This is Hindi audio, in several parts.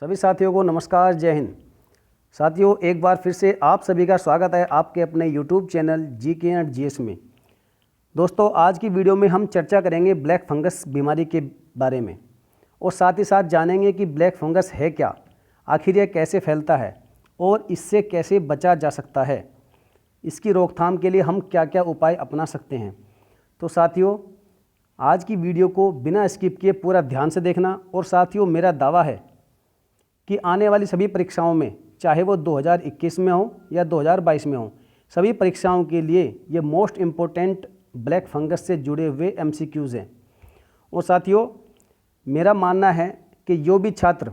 सभी साथियों को नमस्कार, जय हिंद। साथियों, एक बार फिर से आप सभी का स्वागत है आपके अपने YouTube channel GK and GS में। दोस्तों, आज की वीडियो में हम चर्चा करेंगे ब्लैक फंगस बीमारी के बारे में और साथ ही साथ जानेंगे कि ब्लैक फंगस है क्या, आखिर यह कैसे फैलता है और इससे कैसे बचा जा सकता है, इसकी रोकथाम के लिए हम क्या क्या उपाय अपना सकते हैं। तो साथियों, आज की वीडियो को बिना स्किप किए पूरा ध्यान से देखना। और साथियों, मेरा दावा है कि आने वाली सभी परीक्षाओं में, चाहे वो 2021 में हो या 2022 में हो, सभी परीक्षाओं के लिए ये मोस्ट इम्पोर्टेंट ब्लैक फंगस से जुड़े हुए MCQs हैं। और साथियों, मेरा मानना है कि जो भी छात्र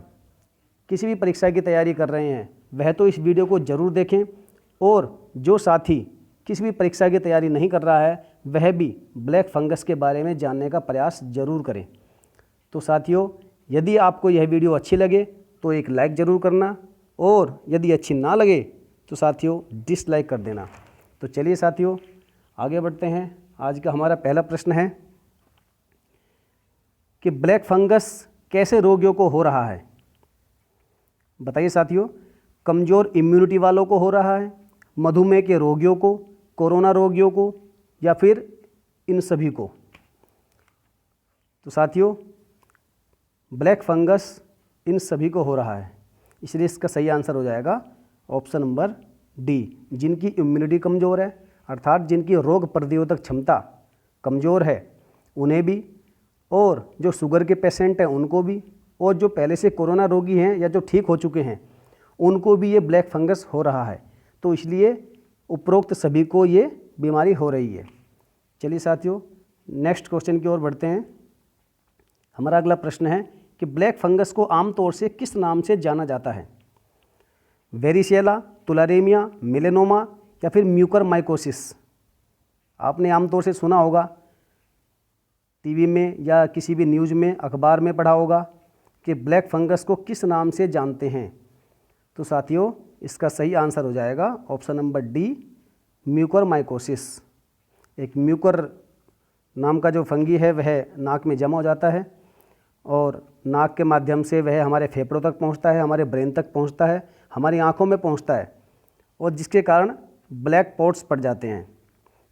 किसी भी परीक्षा की तैयारी कर रहे हैं वह तो इस वीडियो को ज़रूर देखें, और जो साथी किसी भी परीक्षा की तैयारी नहीं कर रहा है वह भी ब्लैक फंगस के बारे में जानने का प्रयास ज़रूर करें। तो साथियों, यदि आपको यह वीडियो अच्छी लगे तो एक लाइक ज़रूर करना, और यदि अच्छी ना लगे तो साथियों डिसलाइक कर देना। तो चलिए साथियों, आगे बढ़ते हैं। आज का हमारा पहला प्रश्न है कि ब्लैक फंगस कैसे रोगियों को हो रहा है। बताइए साथियों, कमज़ोर इम्यूनिटी वालों को हो रहा है, मधुमेह के रोगियों को, कोरोना रोगियों को, या फिर इन सभी को। तो साथियों, ब्लैक फंगस इन सभी को हो रहा है, इसलिए इसका सही आंसर हो जाएगा ऑप्शन नंबर डी। जिनकी इम्यूनिटी कमज़ोर है, अर्थात जिनकी रोग प्रतिरोधक क्षमता कमज़ोर है उन्हें भी, और जो शुगर के पेशेंट हैं उनको भी, और जो पहले से कोरोना रोगी हैं या जो ठीक हो चुके हैं उनको भी ये ब्लैक फंगस हो रहा है। तो इसलिए उपरोक्त सभी को ये बीमारी हो रही है। चलिए साथियों, नेक्स्ट क्वेश्चन की ओर बढ़ते हैं। हमारा अगला प्रश्न है कि ब्लैक फंगस को आमतौर से किस नाम से जाना जाता है। वेरिसेला, तुलारेमिया, मेलेनोमा, या फिर म्यूकरमाइकोसिस। आपने आमतौर से सुना होगा, टीवी में या किसी भी न्यूज़ में, अखबार में पढ़ा होगा कि ब्लैक फंगस को किस नाम से जानते हैं। तो साथियों, इसका सही आंसर हो जाएगा ऑप्शन नंबर डी, म्यूकरमाइकोसिस। एक म्यूकर नाम का जो फंगी है वह नाक में जमा हो जाता है और नाक के माध्यम से वह हमारे फेफड़ों तक पहुंचता है, हमारे ब्रेन तक पहुंचता है, हमारी आंखों में पहुंचता है, और जिसके कारण ब्लैक पॉट्स पड़ जाते हैं।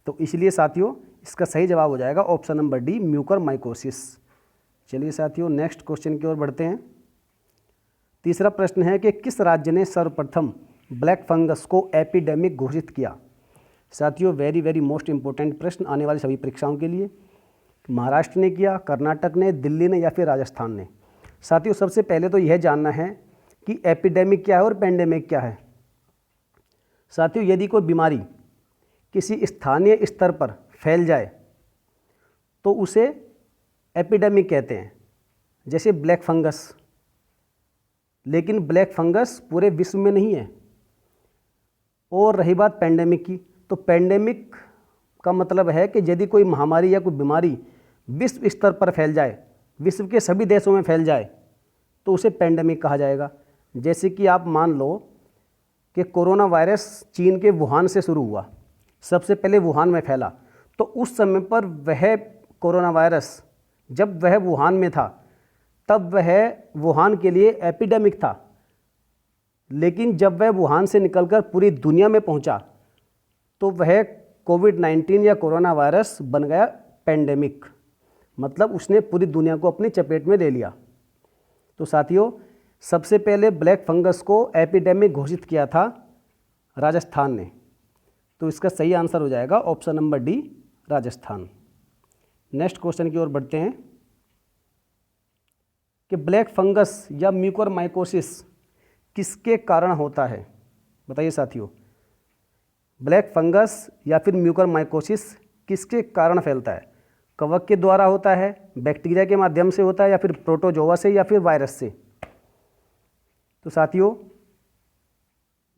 तो इसलिए साथियों, इसका सही जवाब हो जाएगा ऑप्शन नंबर डी, म्यूकरमाइकोसिस। चलिए साथियों, नेक्स्ट क्वेश्चन की ओर बढ़ते हैं। तीसरा प्रश्न है कि किस राज्य ने सर्वप्रथम ब्लैक फंगस को एपिडेमिक घोषित किया। साथियों, वेरी मोस्ट इंपॉर्टेंट प्रश्न आने वाली सभी परीक्षाओं के लिए। महाराष्ट्र ने किया, कर्नाटक ने, दिल्ली ने, या फिर राजस्थान ने। साथियों, सबसे पहले तो यह जानना है कि एपिडेमिक क्या है और पेंडेमिक क्या है। साथियों, यदि कोई बीमारी किसी स्थानीय स्तर पर फैल जाए तो उसे एपिडेमिक कहते हैं, जैसे ब्लैक फंगस। लेकिन ब्लैक फंगस पूरे विश्व में नहीं है। और रही बात पेंडेमिक की, तो पेंडेमिक का मतलब है कि यदि कोई महामारी या कोई बीमारी विश्व स्तर पर फैल जाए, विश्व के सभी देशों में फैल जाए, तो उसे पेंडेमिक कहा जाएगा। जैसे कि आप मान लो कि कोरोना वायरस चीन के वुहान से शुरू हुआ, सबसे पहले वुहान में फैला, तो उस समय पर वह कोरोना वायरस जब वह वुहान में था तब वह वुहान के लिए एपिडेमिक था। लेकिन जब वह वुहान से निकलकर पूरी दुनिया में पहुंचा तो वह कोविड-19 या कोरोना वायरस बन गया पेंडेमिक, मतलब उसने पूरी दुनिया को अपनी चपेट में ले लिया। तो साथियों, सबसे पहले ब्लैक फंगस को एपिडेमिक घोषित किया था राजस्थान ने। तो इसका सही आंसर हो जाएगा option number D, Rajasthan. Next question की ओर बढ़ते हैं कि ब्लैक फंगस या म्यूकरमाइकोसिस किसके कारण होता है। बताइए साथियों, ब्लैक फंगस या फिर म्यूकरमाइकोसिस किसके कारण फैलता है। कवक के द्वारा होता है, बैक्टीरिया के माध्यम से होता है, या फिर प्रोटोजोआ से, या फिर वायरस से। तो साथियों,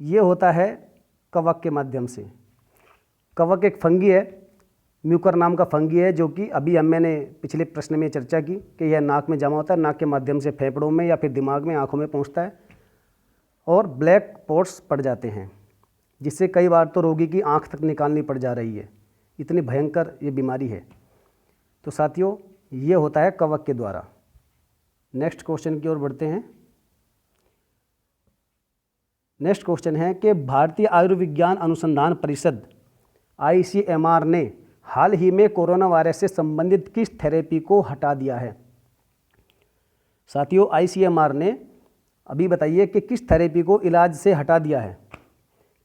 ये होता है कवक के माध्यम से। कवक एक फंगी है, म्यूकर नाम का फंगी है, जो कि अभी मैंने पिछले प्रश्न में चर्चा की कि यह नाक में जमा होता है, नाक के माध्यम से फेफड़ों में या फिर दिमाग में, आंखों में पहुंचता है और ब्लैक पॉट्स पड़ जाते हैं, जिससे कई बार तो रोगी की आंख तक निकालनी पड़ जा रही है। इतनी भयंकर ये बीमारी है। तो साथियों, ये होता है कवक के द्वारा। नेक्स्ट क्वेश्चन की ओर बढ़ते हैं नेक्स्ट क्वेश्चन है कि भारतीय आयुर्विज्ञान अनुसंधान परिषद ICMR ने हाल ही में कोरोना वायरस से संबंधित किस थेरेपी को हटा दिया है। साथियों, ICMR ने अभी बताइए कि किस थेरेपी को इलाज से हटा दिया है।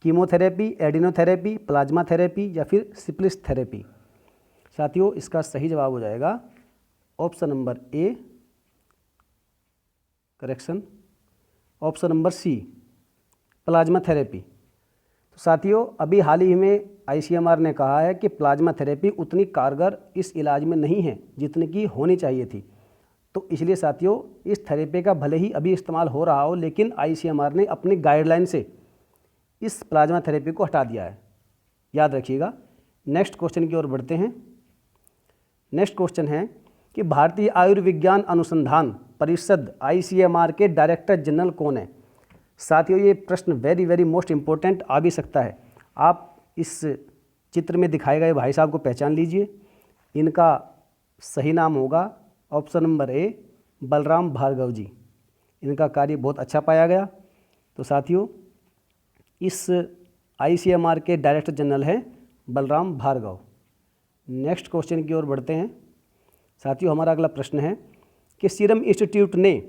कीमोथेरेपी, एडिनोथेरेपी, प्लाज्मा थेरेपी या फिर सिप्लिस थेरेपी। साथियों, इसका सही जवाब हो जाएगा option number A, correction, option number C, plasma therapy. तो साथियों, अभी हाल ही में ICMR ने कहा है कि प्लाज्मा थेरेपी उतनी कारगर इस इलाज में नहीं है जितनी की होनी चाहिए थी। तो इसलिए साथियों, इस थेरेपी का भले ही अभी इस्तेमाल हो रहा हो, लेकिन ICMR ने अपनी गाइडलाइन से इस प्लाज्मा थेरेपी को हटा दिया है, याद रखिएगा। नेक्स्ट क्वेश्चन की ओर बढ़ते हैं। नेक्स्ट क्वेश्चन है कि भारतीय आयुर्विज्ञान अनुसंधान परिषद ICMR के डायरेक्टर जनरल कौन है। साथियों, ये प्रश्न वेरी वेरी मोस्ट इम्पोर्टेंट आ भी सकता है। आप इस चित्र में दिखाए गए भाई साहब को पहचान लीजिए। इनका सही नाम होगा option number A, Balram Bhargav ji. इनका कार्य बहुत अच्छा पाया गया। तो साथियों, इस ICMR के डायरेक्टर जनरल हैं बलराम भार्गव। नेक्स्ट क्वेश्चन की ओर बढ़ते हैं। साथियों, हमारा अगला प्रश्न है कि सीरम इंस्टीट्यूट ने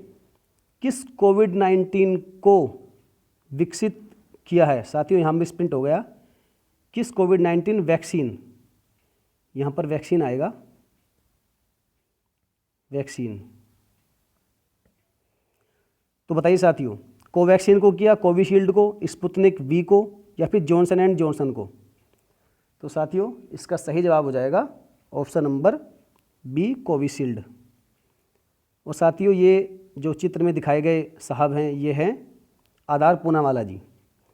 किस कोविड-19 को विकसित किया है। साथियों, यहाँ भी स्प्रिंट हो गया। किस कोविड-19 वैक्सीन, यहाँ पर वैक्सीन आएगा, वैक्सीन। तो बताइए साथियों, कोवैक्सीन को किया, कोविशील्ड को, स्पुतनिक वी को या फिर जॉनसन एंड जॉनसन को। तो साथियों, इसका सही जवाब हो जाएगा ऑप्शन नंबर बी, कोविशील्ड। और साथियों, ये जो चित्र में दिखाए गए साहब हैं, ये हैं आधार पूनावाला जी,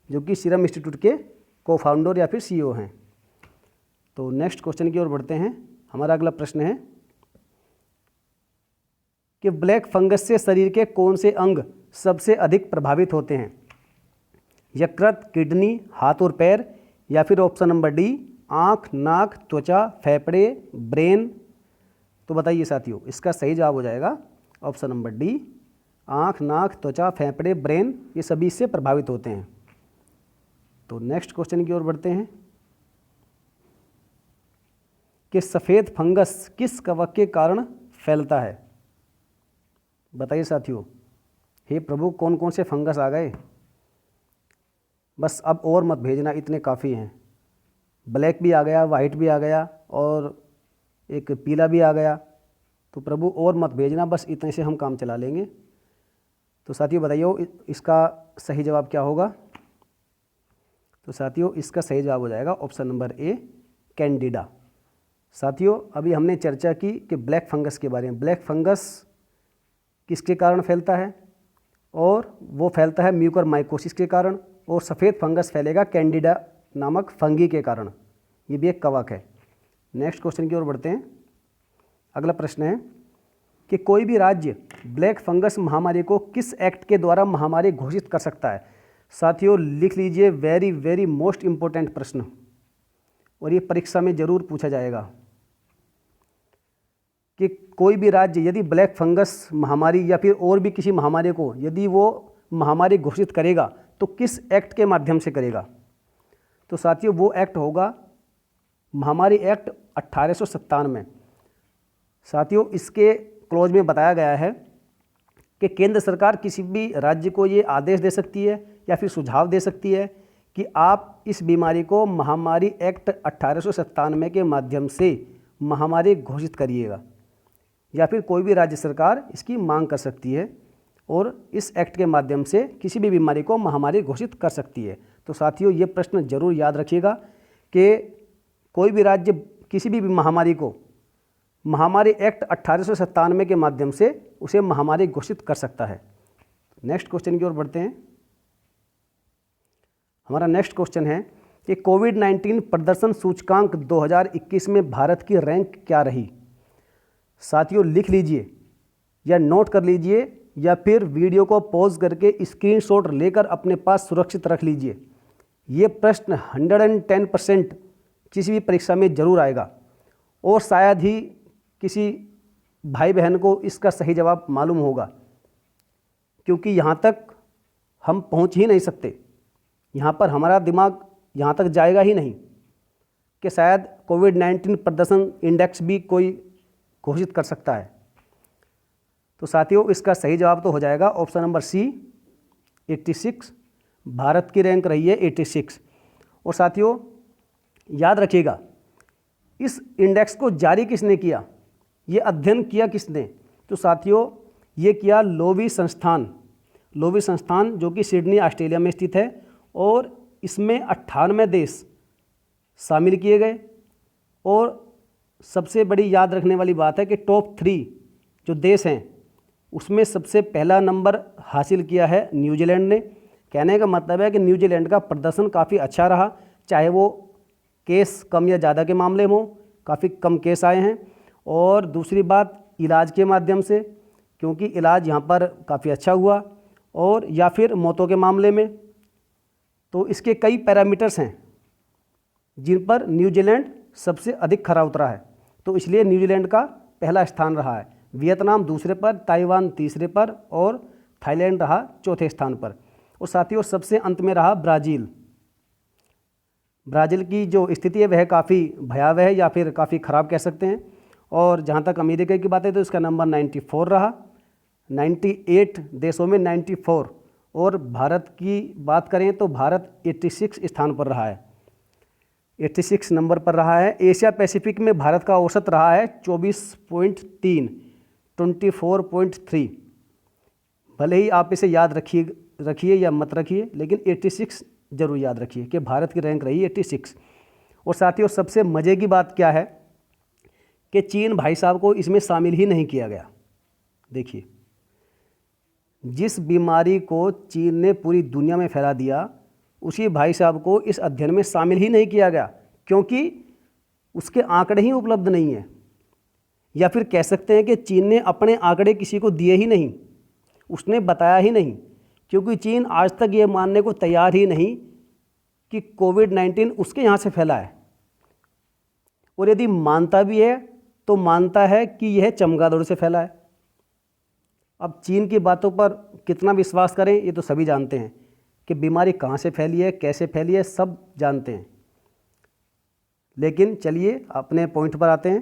जो कि सीरम इंस्टीट्यूट के को फाउंडर या फिर CEO हैं। तो नेक्स्ट क्वेश्चन की ओर बढ़ते हैं। हमारा अगला प्रश्न है कि ब्लैक फंगस से शरीर के कौन से अंग सबसे अधिक प्रभावित होते हैं। यकृत, किडनी, हाथ और पैर या फिर ऑप्शन नंबर डी, आँख, नाक, त्वचा, फेफड़े, ब्रेन। तो बताइए साथियों, इसका सही जवाब हो जाएगा ऑप्शन नंबर डी, आँख, नाक, त्वचा, फेफड़े, ब्रेन, ये सभी इससे प्रभावित होते हैं। तो नेक्स्ट क्वेश्चन की ओर बढ़ते हैं कि सफ़ेद फंगस किस कवक के कारण फैलता है। बताइए साथियों, हे प्रभु, कौन कौन से फंगस आ गए। बस अब और मत भेजना, इतने काफ़ी हैं। ब्लैक भी आ गया, वाइट भी आ गया और एक पीला भी आ गया। तो प्रभु और मत भेजना, बस इतने से हम काम चला लेंगे। तो साथियों बताइए, इसका सही जवाब क्या होगा। तो साथियों, इसका सही जवाब हो जाएगा ऑप्शन नंबर ए, कैंडिडा। साथियों, अभी हमने चर्चा की कि ब्लैक फंगस के बारे में। ब्लैक फंगस किसके कारण फैलता है, और वो फैलता है म्यूकरमाइकोसिस के कारण, और सफ़ेद फंगस फैलेगा कैंडिडा नामक फंगी के कारण। ये भी एक कवक है। नेक्स्ट क्वेश्चन की ओर बढ़ते हैं। अगला प्रश्न है कि कोई भी राज्य ब्लैक फंगस महामारी को किस एक्ट के द्वारा महामारी घोषित कर सकता है। साथियों, लिख लीजिए, वेरी वेरी मोस्ट इम्पोर्टेंट प्रश्न, और ये परीक्षा में जरूर पूछा जाएगा कि कोई भी राज्य यदि ब्लैक फंगस महामारी या फिर और भी किसी महामारी को यदि वो महामारी घोषित करेगा तो किस एक्ट के माध्यम से करेगा। तो साथियों, वो एक्ट होगा महामारी एक्ट 1897। साथियों, इसके क्लॉज में बताया गया है कि केंद्र सरकार किसी भी राज्य को ये आदेश दे सकती है या फिर सुझाव दे सकती है कि आप इस बीमारी को महामारी एक्ट 1897 के माध्यम से महामारी घोषित करिएगा, या फिर कोई भी राज्य सरकार इसकी मांग कर सकती है और इस एक्ट के माध्यम से किसी भी बीमारी को महामारी घोषित कर सकती है। तो साथियों, ये प्रश्न जरूर याद रखिएगा कि कोई भी राज्य किसी भी महामारी को महामारी एक्ट 1897 के माध्यम से उसे महामारी घोषित कर सकता है। नेक्स्ट क्वेश्चन की ओर बढ़ते हैं। हमारा नेक्स्ट क्वेश्चन है कि कोविड-19 प्रदर्शन सूचकांक 2021 में भारत की रैंक क्या रही। साथियों, लिख लीजिए या नोट कर लीजिए या फिर वीडियो को पॉज करके स्क्रीनशॉट लेकर अपने पास सुरक्षित रख लीजिए। ये प्रश्न 110% किसी भी परीक्षा में जरूर आएगा, और शायद ही किसी भाई बहन को इसका सही जवाब मालूम होगा, क्योंकि यहाँ तक हम पहुँच ही नहीं सकते यहाँ पर हमारा दिमाग यहाँ तक जाएगा ही नहीं कि शायद कोविड-19 प्रदर्शन इंडेक्स भी कोई घोषित कर सकता है। तो साथियों, इसका सही जवाब तो हो जाएगा ऑप्शन नंबर सी 86। भारत की रैंक रही है 86। और साथियों याद रखिएगा, इस इंडेक्स को जारी किसने किया, ये अध्ययन किया किसने? तो साथियों ये किया लोवी संस्थान। लोवी संस्थान जो कि सिडनी ऑस्ट्रेलिया में स्थित है, और इसमें 98 देश शामिल किए गए। और सबसे बड़ी याद रखने वाली बात है कि टॉप 3 जो देश हैं उसमें सबसे पहला नंबर हासिल किया है न्यूजीलैंड ने। कहने का मतलब है कि न्यूजीलैंड का प्रदर्शन काफ़ी अच्छा रहा, चाहे वो केस कम या ज़्यादा के मामले में हो, काफ़ी कम केस आए हैं। और दूसरी बात इलाज के माध्यम से, क्योंकि इलाज यहाँ पर काफ़ी अच्छा हुआ, और या फिर मौतों के मामले में। तो इसके कई पैरामीटर्स हैं जिन पर न्यूजीलैंड सबसे अधिक खरा उतरा है, तो इसलिए न्यूजीलैंड का पहला स्थान रहा है। वियतनाम दूसरे पर, ताइवान तीसरे पर, और थाईलैंड रहा चौथे स्थान पर। और साथियों सबसे अंत में रहा ब्राज़ील। ब्राज़ील की जो स्थिति है वह काफ़ी भयावह है, या फिर काफ़ी ख़राब कह सकते हैं। और जहाँ तक अमेरिका की बात है तो इसका नंबर 94 रहा। 98 देशों में 94। और भारत की बात करें तो भारत 86 स्थान पर रहा है, 86 नंबर पर रहा है। एशिया पैसिफिक में भारत का औसत रहा है 24.3, 24.3। भले ही आप इसे याद रखिए या मत रखिए, लेकिन 86 जरूर याद रखिए कि भारत की रैंक रही 86। और साथियों सबसे मज़े की बात क्या है कि चीन भाई साहब को इसमें शामिल ही नहीं किया गया। देखिए, जिस बीमारी को चीन ने पूरी दुनिया में फैला दिया, उसी भाई साहब को इस अध्ययन में शामिल ही नहीं किया गया, क्योंकि उसके आंकड़े ही उपलब्ध नहीं है। या फिर कह सकते हैं कि चीन ने अपने आंकड़े किसी को दिए ही नहीं, उसने बताया ही नहीं, क्योंकि चीन आज तक ये मानने को तैयार ही नहीं कि कोविड-19 उसके यहाँ से फैला है। और यदि मानता भी है तो मानता है कि यह चमगादड़ से फैला है। अब चीन की बातों पर कितना विश्वास करें ये तो सभी जानते हैं कि बीमारी कहाँ से फैली है, कैसे फैली है, सब जानते हैं। लेकिन चलिए अपने पॉइंट पर आते हैं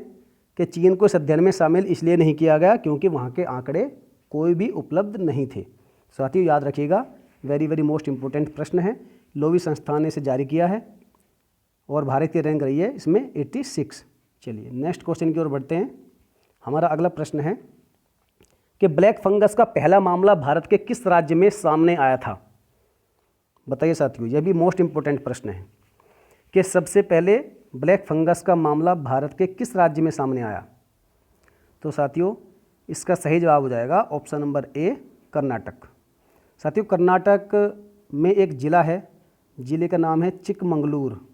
कि चीन को इस अध्ययन में शामिल इसलिए नहीं किया गया क्योंकि वहाँ के आंकड़े कोई भी उपलब्ध नहीं थे। साथियों याद रखिएगा, वेरी वेरी मोस्ट इम्पोर्टेंट प्रश्न है। लोवी संस्थान ने इसे जारी किया है और भारत की रैंक रही है इसमें 86। चलिए नेक्स्ट क्वेश्चन की ओर बढ़ते हैं। हमारा अगला प्रश्न है कि ब्लैक फंगस का पहला मामला भारत के किस राज्य में सामने आया था? बताइए साथियों, यह भी मोस्ट इम्पोर्टेंट प्रश्न है कि सबसे पहले ब्लैक फंगस का मामला भारत के किस राज्य में सामने आया? तो साथियों इसका सही जवाब हो जाएगा ऑप्शन नंबर ए, कर्नाटक। साथियों कर्नाटक में एक ज़िला है, ज़िले का नाम है चिकमंगलूर।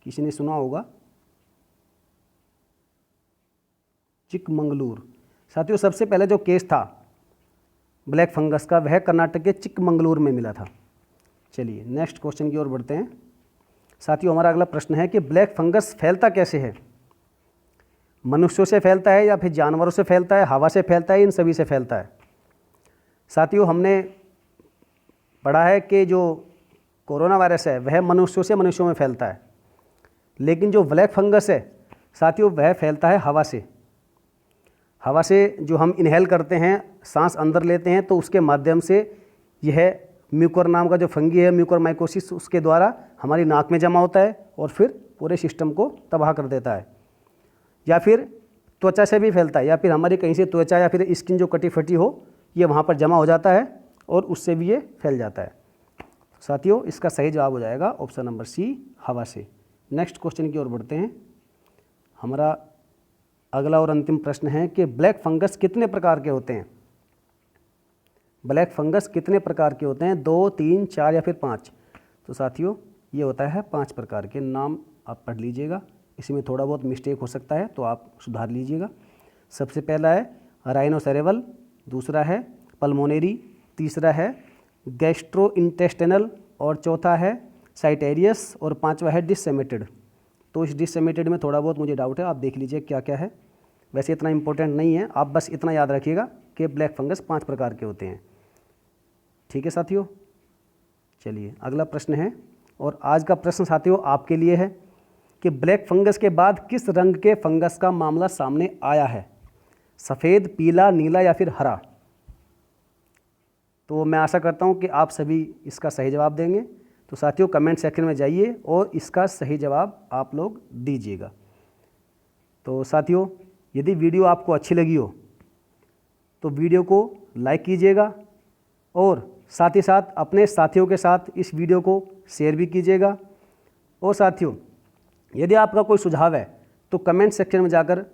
किसी ने सुना होगा चिकमंगलूर। साथियों सबसे पहले जो केस था ब्लैक फंगस का वह कर्नाटक के चिकमंगलूर में मिला था। चलिए नेक्स्ट क्वेश्चन की ओर बढ़ते हैं। साथियों हमारा अगला प्रश्न है कि ब्लैक फंगस फैलता कैसे है? मनुष्यों से फैलता है या फिर जानवरों से फैलता है, हवा से फैलता है, इन सभी से फैलता है? साथियों हमने पढ़ा है कि जो कोरोना वायरस है वह मनुष्यों से मनुष्यों में फैलता है, लेकिन जो ब्लैक फंगस है साथियों वह फैलता है हवा से। हवा से जो हम इनहेल करते हैं, सांस अंदर लेते हैं, तो उसके माध्यम से यह म्यूकर नाम का जो फंगी है, म्यूकर माइकोसिस, उसके द्वारा हमारी नाक में जमा होता है और फिर पूरे सिस्टम को तबाह कर देता है। या फिर त्वचा से भी फैलता है, या फिर हमारी कहीं से त्वचा या फिर स्किन जो कटी फटी हो ये वहाँ पर जमा हो जाता है और उससे भी ये फैल जाता है। साथियों इसका सही जवाब हो जाएगा ऑप्शन नंबर सी, हवा से। नेक्स्ट क्वेश्चन की ओर बढ़ते हैं। हमारा अगला और अंतिम प्रश्न है कि ब्लैक फंगस कितने प्रकार के होते हैं? ब्लैक फंगस कितने प्रकार के होते हैं? 2, 3, 4 या फिर 5? तो साथियों ये होता है 5 प्रकार के। नाम आप पढ़ लीजिएगा, इसमें थोड़ा बहुत मिस्टेक हो सकता है तो आप सुधार लीजिएगा। सबसे पहला है राइनोसेरेवल, दूसरा है पल्मोनेरी, तीसरा है गैस्ट्रोइंटेस्टिनल, और चौथा है साइटेरियस, और पांचवा है डिससेमेटेड। तो इस डिससेमेटेड में थोड़ा बहुत मुझे डाउट है, आप देख लीजिए क्या क्या है। वैसे इतना इंपॉर्टेंट नहीं है, आप बस इतना याद रखिएगा कि ब्लैक फंगस 5 प्रकार के होते हैं। ठीक है साथियों। चलिए अगला प्रश्न है और आज का प्रश्न साथियों आपके लिए है कि ब्लैक फंगस के बाद किस रंग के फंगस का मामला सामने आया है, सफ़ेद, पीला, नीला या फिर हरा। तो मैं आशा करता हूं कि आप सभी इसका सही जवाब देंगे। तो साथियों कमेंट सेक्शन में जाइए और इसका सही जवाब आप लोग दीजिएगा। तो साथियों यदि वीडियो आपको अच्छी लगी हो तो वीडियो को लाइक कीजिएगा और साथ ही साथ अपने साथियों के साथ इस वीडियो को शेयर भी कीजिएगा। और साथियों यदि आपका कोई सुझाव है तो कमेंट सेक्शन में जाकर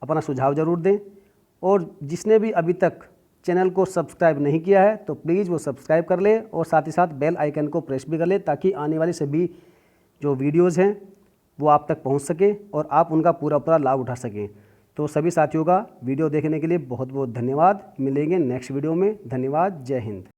अपना सुझाव ज़रूर दें। और जिसने भी अभी तक चैनल को सब्सक्राइब नहीं किया है तो प्लीज़ वो सब्सक्राइब कर ले और साथ ही साथ बेल आइकन को प्रेस भी कर ले, ताकि आने वाली सभी जो वीडियोज़ हैं वो आप तक पहुंच सके और आप उनका पूरा लाभ उठा सकें। तो सभी साथियों का वीडियो देखने के लिए बहुत बहुत धन्यवाद। मिलेंगे नेक्स्ट वीडियो में। धन्यवाद। जय हिंद।